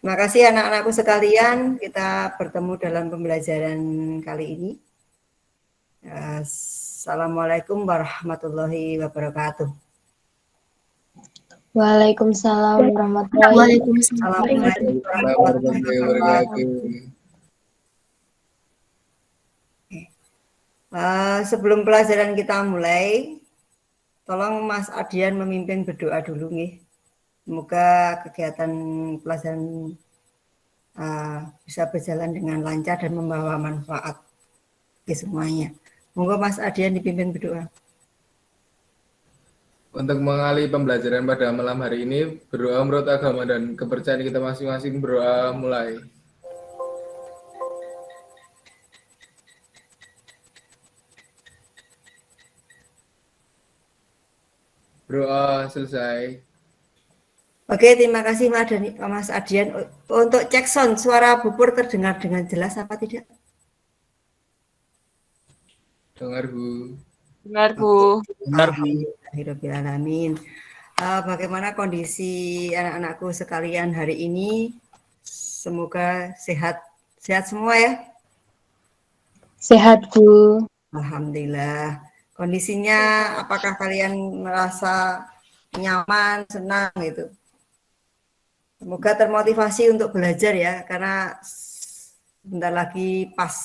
Terima kasih anak-anakku sekalian, kita bertemu dalam pembelajaran kali ini. Assalamualaikum warahmatullahi wabarakatuh. Waalaikumsalam warahmatullahi wabarakatuh. Sebelum pelajaran kita mulai, tolong Mas Adian memimpin berdoa dulu nih. Semoga kegiatan pelajaran bisa berjalan dengan lancar dan membawa manfaat bagi semuanya. Moga Mas Adian dipimpin berdoa. Untuk mengalih pembelajaran pada malam hari ini, berdoa menurut agama dan kepercayaan kita masing-masing. Berdoa mulai. Berdoa selesai. Oke, terima kasih Mas Adian. Untuk cek sound, suara Bupur terdengar dengan jelas apa tidak? Dengar, Bu. Benar, Bu. Alhamdulillahirrahmanirrahim. Bagaimana kondisi anak-anakku sekalian hari ini? Semoga sehat semua ya. Sehat, Bu. Alhamdulillah. Kondisinya apakah kalian merasa nyaman, senang gitu? Semoga termotivasi untuk belajar ya, karena bentar lagi pas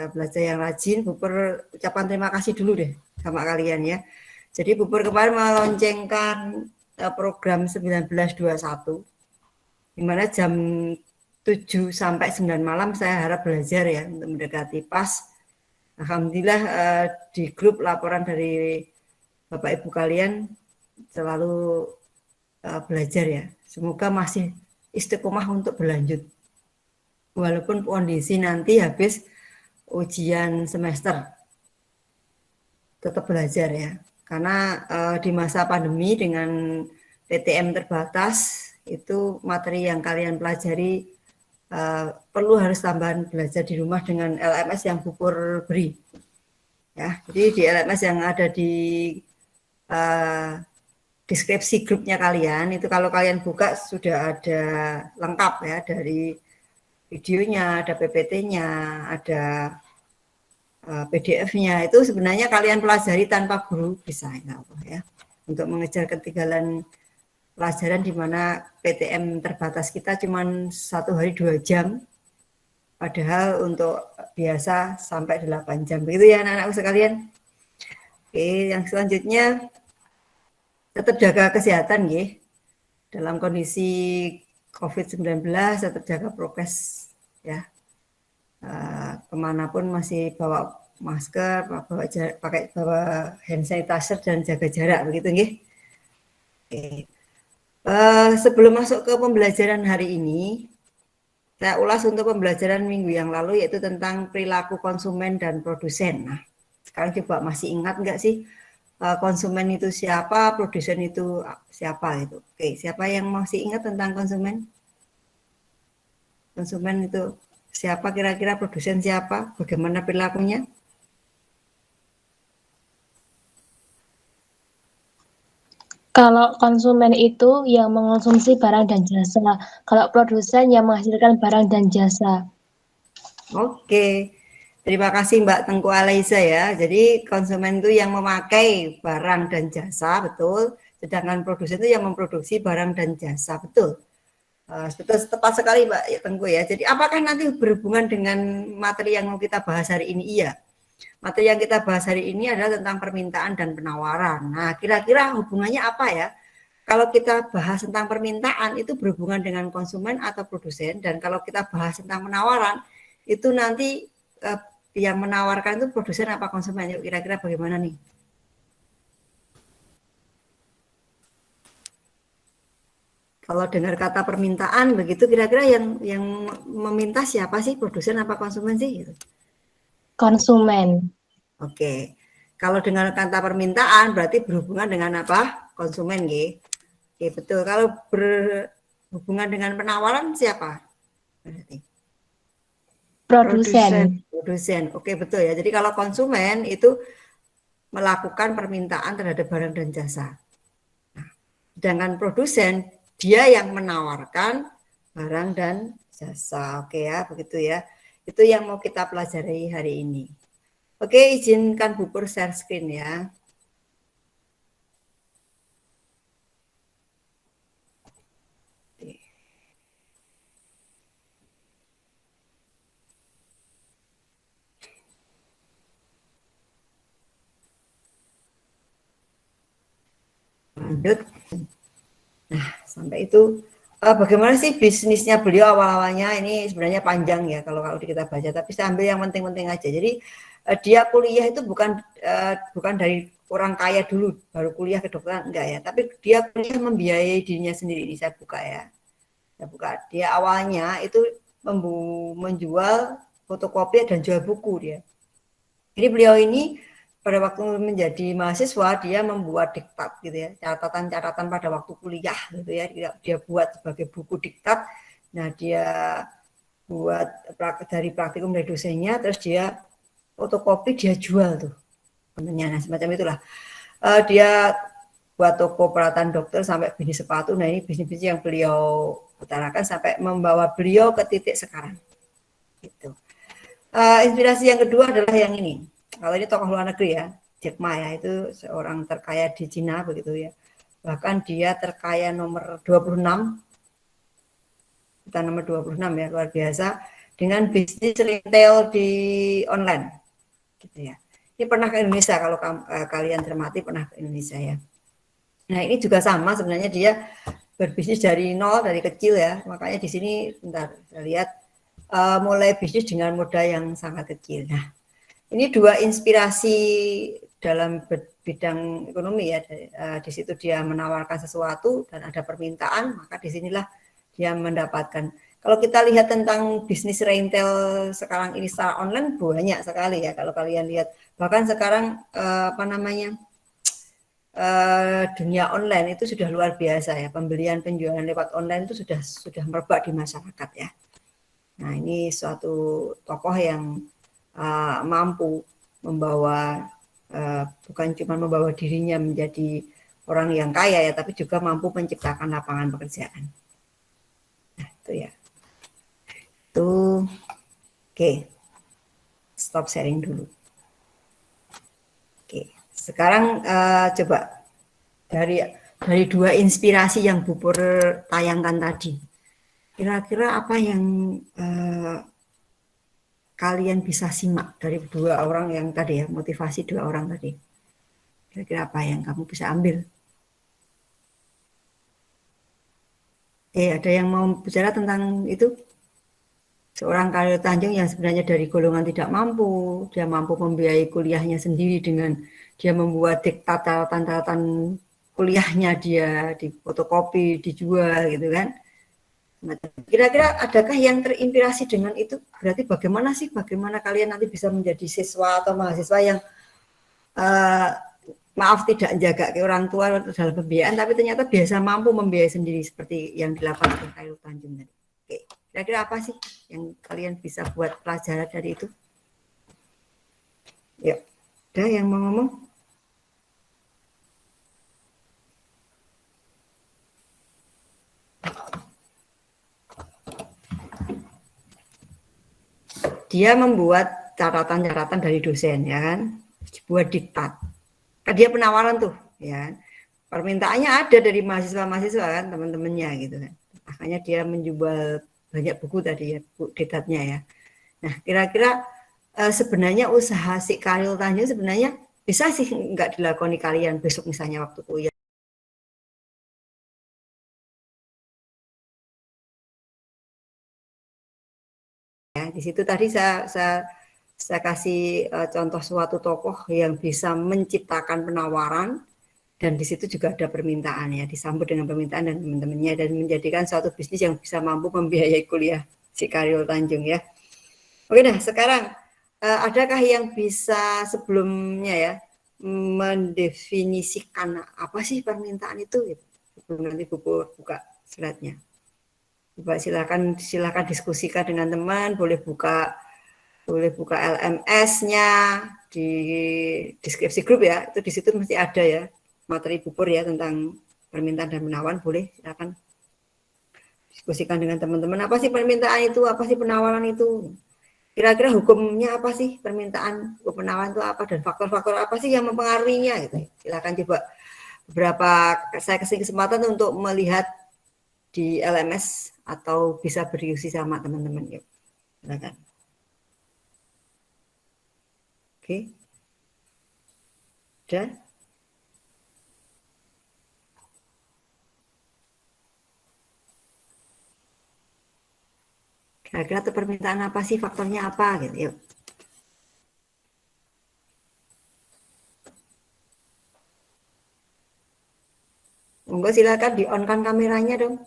belajar yang rajin. Bupur ucapan terima kasih dulu deh sama kalian ya. Jadi Bupur kemarin meloncengkan program 1921, di mana jam 7 sampai 9 malam saya harap belajar ya untuk mendekati pas. Alhamdulillah di grup laporan dari Bapak Ibu kalian selalu belajar ya. Semoga masih istiqomah untuk berlanjut. Walaupun kondisi nanti habis ujian semester, tetap belajar ya. Karena di masa pandemi dengan PTM terbatas, itu materi yang kalian pelajari perlu harus tambahan belajar di rumah dengan LMS yang Bupur beri. Ya, jadi di LMS yang ada di deskripsi grupnya kalian, itu kalau kalian buka sudah ada lengkap ya, dari videonya, ada PPT-nya, ada PDF-nya. Itu sebenarnya kalian pelajari tanpa guru bisa ya, untuk mengejar ketinggalan pelajaran di mana PTM terbatas kita cuma 1 hari 2 jam, padahal untuk biasa sampai 8 jam. Begitu ya anak-anakku sekalian. Oke, yang selanjutnya tetap jaga kesehatan ya. Dalam kondisi COVID-19 tetap jaga prokes ya. Kemanapun masih bawa masker, bawa hand sanitizer dan jaga jarak begitu nggih. Oke. Sebelum masuk ke pembelajaran hari ini, saya ulas untuk pembelajaran minggu yang lalu yaitu tentang perilaku konsumen dan produsen. Nah, sekarang coba masih ingat nggak sih konsumen itu siapa, produsen itu siapa gitu. Oke, siapa yang masih ingat tentang konsumen? Konsumen itu siapa kira-kira, produsen siapa, bagaimana perilakunya? Kalau konsumen itu yang mengonsumsi barang dan jasa. Kalau produsen yang menghasilkan barang dan jasa. Oke, terima kasih Mbak Tengku Alaisa ya. Jadi konsumen itu yang memakai barang dan jasa, betul. Sedangkan produsen itu yang memproduksi barang dan jasa, betul. Betul, tepat sekali Mbak Tengku ya. Jadi apakah nanti berhubungan dengan materi yang mau kita bahas hari ini? Iya. Materi yang kita bahas hari ini adalah tentang permintaan dan penawaran. Nah, kira-kira hubungannya apa ya? Kalau kita bahas tentang permintaan itu berhubungan dengan konsumen atau produsen, dan kalau kita bahas tentang penawaran itu nanti yang menawarkan itu produsen apa konsumen? Yuk, kira-kira bagaimana nih? Kalau dengar kata permintaan begitu, kira-kira yang meminta siapa sih? Produsen apa konsumen sih? Gitu. Konsumen. Oke. Kalau dengan kata permintaan berarti berhubungan dengan apa? Konsumen, nggih. Oke, betul. Kalau berhubungan dengan penawaran siapa? Berarti Produsen. Oke, betul ya. Jadi kalau konsumen itu melakukan permintaan terhadap barang dan jasa. Nah, sedangkan produsen dia yang menawarkan barang dan jasa. Oke ya, begitu ya. Itu yang mau kita pelajari hari ini. Oke, izinkan Bu Pur share screen ya. Lanjut. Nah, sampai itu bagaimana sih bisnisnya beliau awal-awalnya? Ini sebenarnya panjang ya kalau kita baca, tapi saya ambil yang penting-penting aja. Jadi dia kuliah itu bukan dari orang kaya dulu baru kuliah kedokteran, enggak ya, tapi dia kuliah membiayai dirinya sendiri. Ini saya buka ya. Saya buka. Dia awalnya itu menjual fotokopi dan jual buku dia. Jadi beliau ini pada waktu menjadi mahasiswa dia membuat diktat gitu ya, catatan-catatan pada waktu kuliah gitu ya, dia buat sebagai buku diktat. Nah, dia buat dari praktikum dari dosennya, terus dia fotokopi, dia jual tuh kontennya. Nah, semacam itulah. Dia buat toko peralatan dokter sampai bisnis sepatu. Nah, ini bisnis-bisnis yang beliau utarakan sampai membawa beliau ke titik sekarang. Gitu. Inspirasi yang kedua adalah yang ini. Kalau ini tokoh luar negeri ya, Jack Ma ya, itu seorang terkaya di Cina begitu ya. Bahkan dia terkaya nomor 26, kita nomor 26 ya, luar biasa, dengan bisnis retail di online. Gitu ya. Ini pernah ke Indonesia, kalau kalian cermati pernah ke Indonesia ya. Nah, ini juga sama sebenarnya, dia berbisnis dari nol, dari kecil ya. Makanya di sini bentar saya lihat mulai bisnis dengan modal yang sangat kecil. Nah, ini dua inspirasi dalam bidang ekonomi ya. Di situ dia menawarkan sesuatu dan ada permintaan, maka disinilah dia mendapatkan. Kalau kita lihat tentang bisnis retail sekarang ini secara online banyak sekali ya. Kalau kalian lihat, bahkan sekarang dunia online itu sudah luar biasa ya. Pembelian penjualan lewat online itu sudah merebak di masyarakat ya. Nah, ini suatu tokoh yang mampu membawa bukan cuma membawa dirinya menjadi orang yang kaya ya, tapi juga mampu menciptakan lapangan pekerjaan. Nah, itu ya. Itu oke. Stop sharing dulu. Oke. Sekarang coba dari dua inspirasi yang Bu Pur tayangkan tadi. Kira-kira apa yang kalian bisa simak dari dua orang yang tadi ya, motivasi dua orang tadi. Kira-kira apa yang kamu bisa ambil? Ada yang mau bicara tentang itu? Seorang Khairul Tanjung yang sebenarnya dari golongan tidak mampu, dia mampu membiayai kuliahnya sendiri dengan dia membuat diktat catatan kuliahnya, dia di fotokopi, dijual gitu kan. Kira-kira adakah yang terinspirasi dengan itu? Berarti bagaimana kalian nanti bisa menjadi siswa atau mahasiswa yang maaf tidak menjaga ke orang tua dalam pembiayaan, tapi ternyata biasa mampu membiayai sendiri seperti yang dilakukan oleh Khairul Tanjung tadi. Oke, kira-kira apa sih yang kalian bisa buat pelajaran dari itu? Yuk, ada yang mau ngomong? Dia membuat catatan-catatan dari dosen ya kan, buat diktat. Kan dia penawaran tuh ya. Permintaannya ada dari mahasiswa-mahasiswa kan, teman-temannya gitu kan. Makanya dia menjual banyak buku tadi ya, buku diktatnya ya. Nah, kira-kira sebenarnya usaha si Khairul Tanjung sebenarnya bisa sih nggak dilakoni kalian besok misalnya waktu kuliah. Ya, di situ tadi saya kasih contoh suatu tokoh yang bisa menciptakan penawaran dan di situ juga ada permintaan ya, disambut dengan permintaan dan teman-temannya dan menjadikan suatu bisnis yang bisa mampu membiayai kuliah si Khairul Tanjung ya. Oke, nah sekarang adakah yang bisa sebelumnya ya mendefinisikan apa sih permintaan itu? Sebelum nanti buka slide-nya. Coba silakan diskusikan dengan teman, boleh buka LMS-nya di deskripsi grup ya. Itu di situ mesti ada ya materi Bu Pur ya tentang permintaan dan penawaran, boleh silakan diskusikan dengan teman-teman, apa sih permintaan itu, apa sih penawaran itu, kira-kira hukumnya apa sih permintaan penawaran itu apa, dan faktor-faktor apa sih yang mempengaruhinya gitu. Silakan coba beberapa, saya kasih kesempatan untuk melihat di LMS atau bisa berdiskusi sama teman-teman. Yuk, silakan. Oke. Udah? Kira-kira itu permintaan apa sih, faktornya apa gitu. Yuk. Monggo silakan di on kan kameranya dong.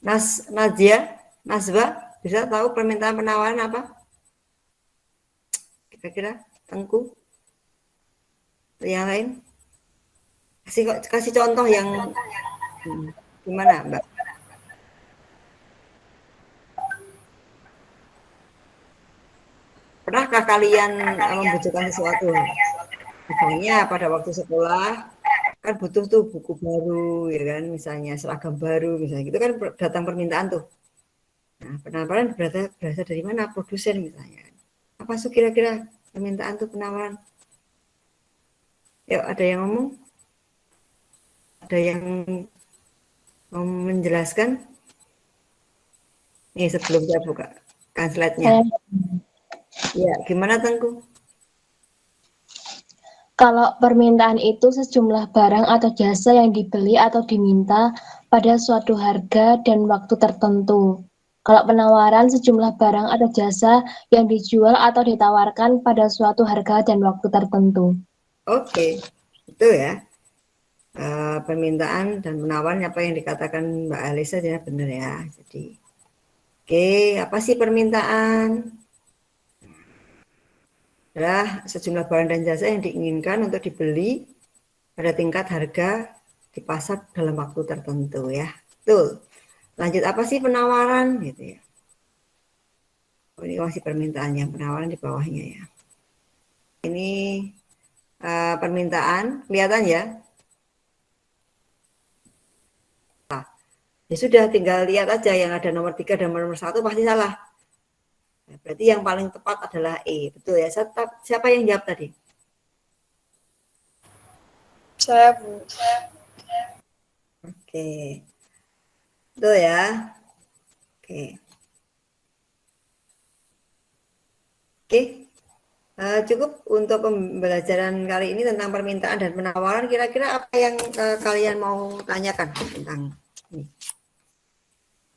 Nazia, Nazwa, bisa tahu permintaan penawaran apa? Kira-kira Tengku? Atau yang lain? Kasih contoh yang gimana, Mbak? Pernahkah kalian membutuhkan sesuatu? Misalnya pada waktu sekolah kan butuh tuh buku baru, ya kan, misalnya seragam baru, misalnya gitu kan datang permintaan tuh. Nah, penawaran berasal dari mana? Produsen misalnya. Apa sih kira-kira permintaan tuh penawaran? Yuk, ada yang ngomong? Ada yang mau menjelaskan? Nih sebelum saya buka kan slide-nya. Ya, gimana Tengku? Kalau permintaan itu sejumlah barang atau jasa yang dibeli atau diminta pada suatu harga dan waktu tertentu. Kalau penawaran sejumlah barang atau jasa yang dijual atau ditawarkan pada suatu harga dan waktu tertentu. Oke, itu ya. Permintaan dan penawaran apa yang dikatakan Mbak Alisa ya benar ya. Jadi, oke, apa sih permintaan? Adalah sejumlah barang dan jasa yang diinginkan untuk dibeli pada tingkat harga di pasar dalam waktu tertentu ya. Betul. Lanjut, apa sih penawaran gitu ya. Oh, ini masih permintaan, yang penawaran di bawahnya ya. Ini permintaan, kelihatan ya. Nah, ya sudah, tinggal lihat aja yang ada nomor 3 dan nomor 1 pasti salah. Nah, berarti yang paling tepat adalah E. Betul ya. Siapa yang jawab tadi? Saya, Bu. Oke. Betul ya. Oke. Oke. Cukup untuk pembelajaran kali ini tentang permintaan dan penawaran. Kira-kira apa yang kalian mau tanyakan tentang ini?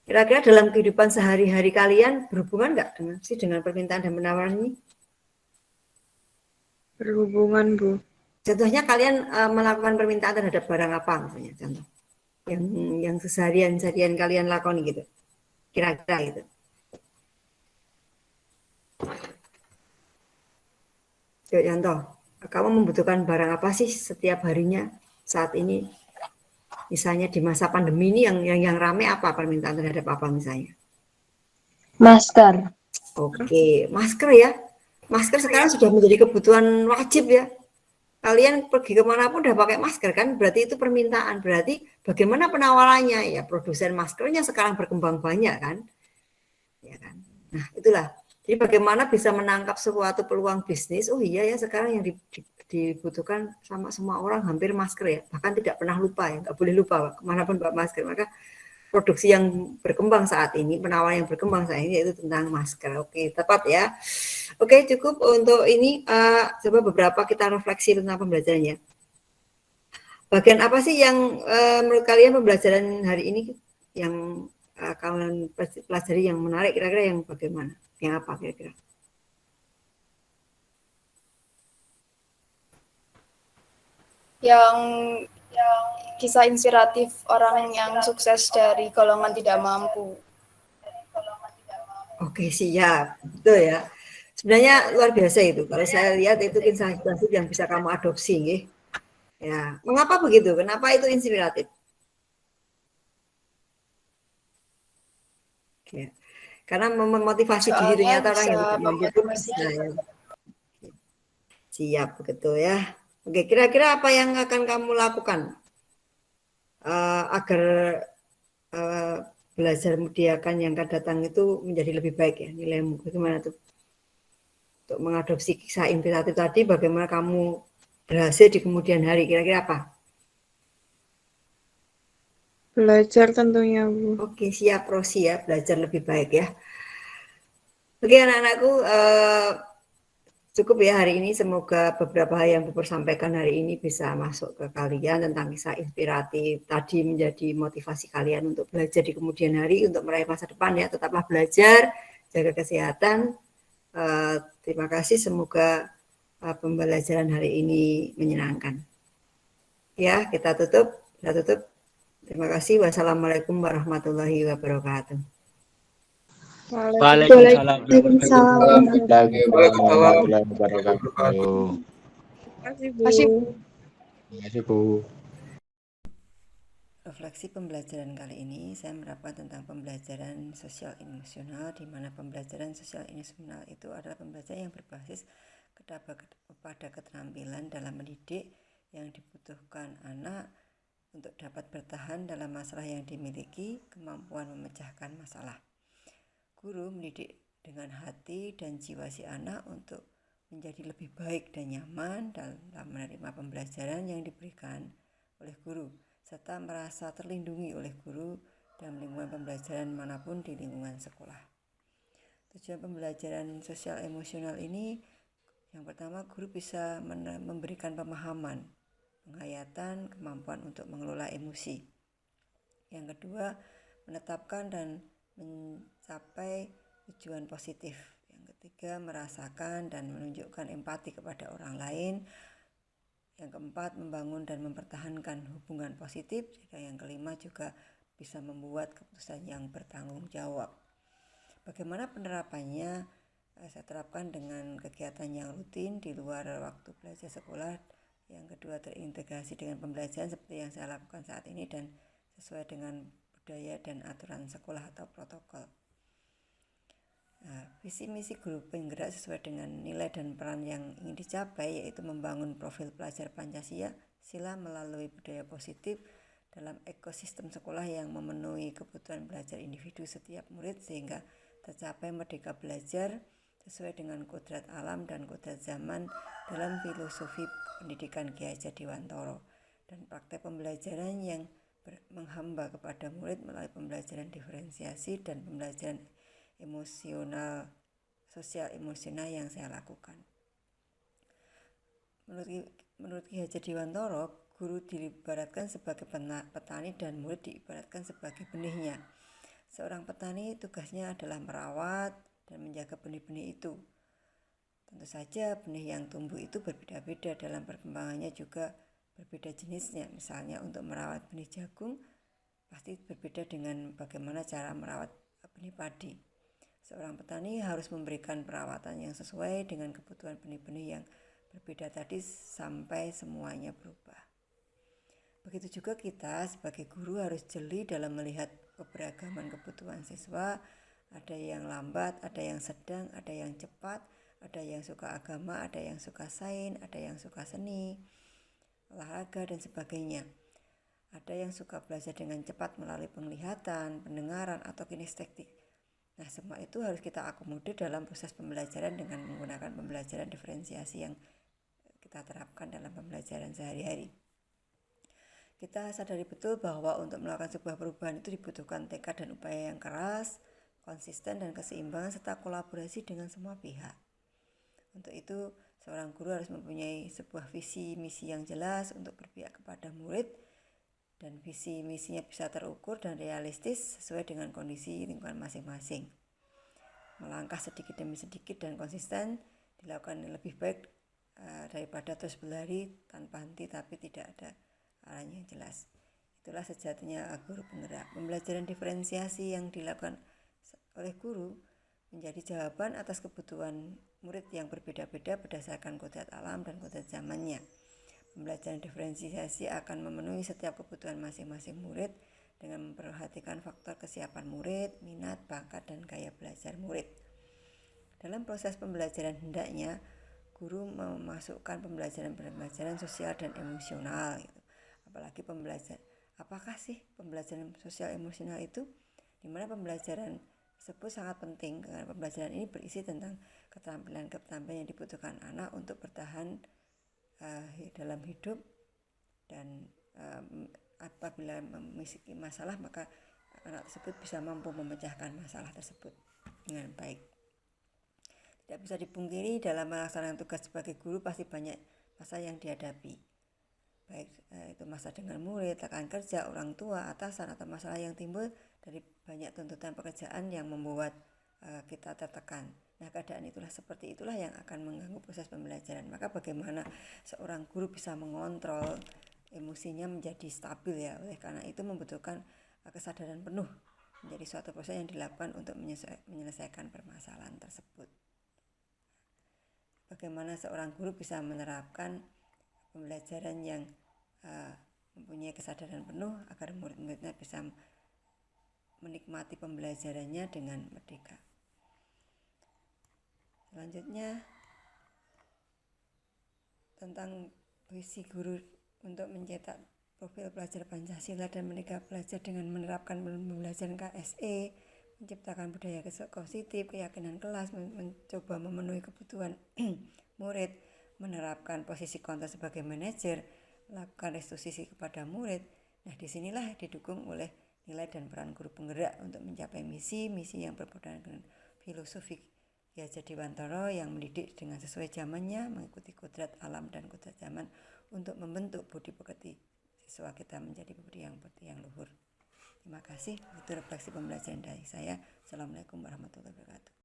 Kira-kira dalam kehidupan sehari-hari kalian berhubungan nggak dengan permintaan dan penawaran ini? Berhubungan, Bu. Contohnya kalian melakukan permintaan terhadap barang apa misalnya, contoh yang seharian kalian lakukan gitu, kira-kira gitu. Yuk, contoh, kamu membutuhkan barang apa sih setiap harinya saat ini? Misalnya di masa pandemi ini yang rame apa, permintaan terhadap apa misalnya? Masker. Oke, masker ya. Masker sekarang sudah menjadi kebutuhan wajib ya. Kalian pergi kemanapun udah pakai masker kan, berarti itu permintaan. Berarti bagaimana penawarannya ya, produsen maskernya sekarang berkembang banyak kan, ya kan. Nah itulah, jadi bagaimana bisa menangkap suatu peluang bisnis. Oh iya ya, sekarang yang dibutuhkan sama semua orang hampir masker ya, bahkan tidak pernah lupa ya, nggak boleh lupa kemanapun bawa masker. Maka produksi yang berkembang saat ini, penawaran yang berkembang saat ini yaitu tentang masker. Oke, tepat ya. Oke, cukup untuk ini. Coba beberapa kita refleksi tentang pembelajarannya. Bagian apa sih yang menurut kalian pembelajaran hari ini yang kalian pelajari yang menarik, kira-kira yang bagaimana? Yang apa kira-kira? Yang kisah inspiratif orang yang sukses dari golongan tidak mampu. Oke, siap. Betul ya. Sebenarnya luar biasa itu. Kalau saya lihat itu kisah inspiratif yang bisa kamu adopsi, nggih. Ya, mengapa begitu? Kenapa itu inspiratif? Ya. Karena memotivasi diri, ternyata orang yang tidak mampu pun bisa. Ya. Siap, begitu ya. Oke, kira-kira apa yang akan kamu lakukan agar belajarmu dia akan yang akan datang itu menjadi lebih baik ya nilaimu? Bagaimana tuh? Untuk mengadopsi kisah inspiratif tadi, bagaimana kamu berhasil di kemudian hari? Kira-kira apa? Belajar tentunya, Bu. Oke, siap Rosi ya, belajar lebih baik ya. Oke anak-anakku, cukup ya hari ini. Semoga beberapa hal yang Bubur sampaikan hari ini bisa masuk ke kalian tentang kisah inspiratif tadi, menjadi motivasi kalian untuk belajar di kemudian hari, untuk meraih masa depan ya. Tetaplah belajar, jaga kesehatan. Terima kasih, semoga pembelajaran hari ini menyenangkan. Ya, kita tutup. Terima kasih. Wassalamualaikum warahmatullahi wabarakatuh. Waalaikumsalam warahmatullahi Waalaikumsalam. wabarakatuh. Terima kasih, Bu. Terima kasih, Bu. Refleksi pembelajaran kali ini saya menerapkan tentang pembelajaran sosial emosional, di mana pembelajaran sosial emosional itu adalah pembelajaran yang berbasis kepada keterampilan dalam mendidik yang dibutuhkan anak untuk dapat bertahan dalam masalah yang dimiliki, kemampuan memecahkan masalah. Guru mendidik dengan hati dan jiwa si anak untuk menjadi lebih baik dan nyaman dalam menerima pembelajaran yang diberikan oleh guru, serta merasa terlindungi oleh guru dalam lingkungan pembelajaran manapun di lingkungan sekolah. Tujuan pembelajaran sosial emosional ini, yang pertama, guru bisa memberikan pemahaman, penghayatan, kemampuan untuk mengelola emosi. Yang kedua, menetapkan dan mencapai tujuan positif. Yang ketiga, merasakan dan menunjukkan empati kepada orang lain. Yang keempat, membangun dan mempertahankan hubungan positif. Dan yang kelima juga bisa membuat keputusan yang bertanggung jawab. Bagaimana penerapannya? Saya terapkan dengan kegiatan yang rutin di luar waktu belajar sekolah. Yang kedua, terintegrasi dengan pembelajaran seperti yang saya lakukan saat ini dan sesuai dengan budaya dan aturan sekolah atau protokol. Visi misi guru penggerak sesuai dengan nilai dan peran yang ingin dicapai, yaitu membangun profil pelajar Pancasila melalui budaya positif dalam ekosistem sekolah yang memenuhi kebutuhan belajar individu setiap murid sehingga tercapai merdeka belajar sesuai dengan kodrat alam dan kodrat zaman dalam filosofi pendidikan Ki Hajar Dewantara, dan praktek pembelajaran yang menghamba kepada murid melalui pembelajaran diferensiasi dan pembelajaran emosional, sosial emosional yang saya lakukan. Menurut Ki Hajar Dewantara, guru diibaratkan sebagai petani dan murid diibaratkan sebagai benihnya. Seorang petani tugasnya adalah merawat dan menjaga benih-benih itu. Tentu saja benih yang tumbuh itu berbeda-beda, dalam perkembangannya juga berbeda jenisnya. Misalnya untuk merawat benih jagung pasti berbeda dengan bagaimana cara merawat benih padi. Seorang petani harus memberikan perawatan yang sesuai dengan kebutuhan benih-benih yang berbeda tadi sampai semuanya berubah. Begitu juga kita sebagai guru harus jeli dalam melihat keberagaman kebutuhan siswa. Ada yang lambat, ada yang sedang, ada yang cepat, ada yang suka agama, ada yang suka sains, ada yang suka seni, olahraga dan sebagainya. Ada yang suka belajar dengan cepat melalui penglihatan, pendengaran, atau kinestetik. Nah, semua itu harus kita akomodir dalam proses pembelajaran dengan menggunakan pembelajaran diferensiasi yang kita terapkan dalam pembelajaran sehari-hari. Kita sadari betul bahwa untuk melakukan sebuah perubahan itu dibutuhkan tekad dan upaya yang keras, konsisten dan keseimbangan serta kolaborasi dengan semua pihak. Untuk itu, seorang guru harus mempunyai sebuah visi misi yang jelas untuk berpihak kepada murid, dan visi misinya bisa terukur dan realistis sesuai dengan kondisi lingkungan masing-masing. Melangkah sedikit demi sedikit dan konsisten dilakukan lebih baik daripada terus berlari tanpa henti tapi tidak ada arahnya yang jelas. Itulah sejatinya guru penggerak. Pembelajaran diferensiasi yang dilakukan oleh guru menjadi jawaban atas kebutuhan murid yang berbeda-beda berdasarkan kodrat alam dan kodrat zamannya. Pembelajaran diferensiasi akan memenuhi setiap kebutuhan masing-masing murid dengan memperhatikan faktor kesiapan murid, minat, bakat, dan gaya belajar murid. Dalam proses pembelajaran hendaknya guru memasukkan pembelajaran sosial dan emosional gitu. Apalagi apakah sih pembelajaran sosial emosional itu, di mana pembelajaran tersebut sangat penting karena pembelajaran ini berisi tentang keterampilan yang dibutuhkan anak untuk bertahan dalam hidup, dan apabila memiliki masalah maka anak tersebut bisa mampu memecahkan masalah tersebut dengan baik. Tidak bisa dipungkiri dalam melaksanakan tugas sebagai guru pasti banyak masalah yang dihadapi, baik itu masalah dengan murid, rekan kerja, orang tua, atasan, atau masalah yang timbul dari banyak tuntutan pekerjaan yang membuat kita tertekan. Nah, keadaan seperti itulah yang akan mengganggu proses pembelajaran. Maka bagaimana seorang guru bisa mengontrol emosinya menjadi stabil ya, oleh karena itu membutuhkan kesadaran penuh menjadi suatu proses yang dilakukan untuk menyelesaikan permasalahan tersebut. Bagaimana seorang guru bisa menerapkan pembelajaran yang mempunyai kesadaran penuh agar murid-muridnya bisa menikmati pembelajarannya dengan merdeka. Selanjutnya tentang visi guru untuk mencetak profil pelajar Pancasila dan Merdeka Belajar dengan menerapkan pembelajaran KSE, menciptakan budaya positif, keyakinan kelas, mencoba memenuhi kebutuhan murid, menerapkan posisi kontrol sebagai manajer, melakukan restitusi kepada murid. Nah, disinilah didukung oleh nilai dan peran guru penggerak untuk mencapai misi yang berpondaskan dengan filosofi Ki Hajar Dewantara yang mendidik dengan sesuai zamannya, mengikuti kodrat alam dan kodrat zaman untuk membentuk budi pekerti siswa kita menjadi budi yang luhur. Terima kasih. Itu refleksi pembelajaran dari saya. Assalamualaikum warahmatullahi wabarakatuh.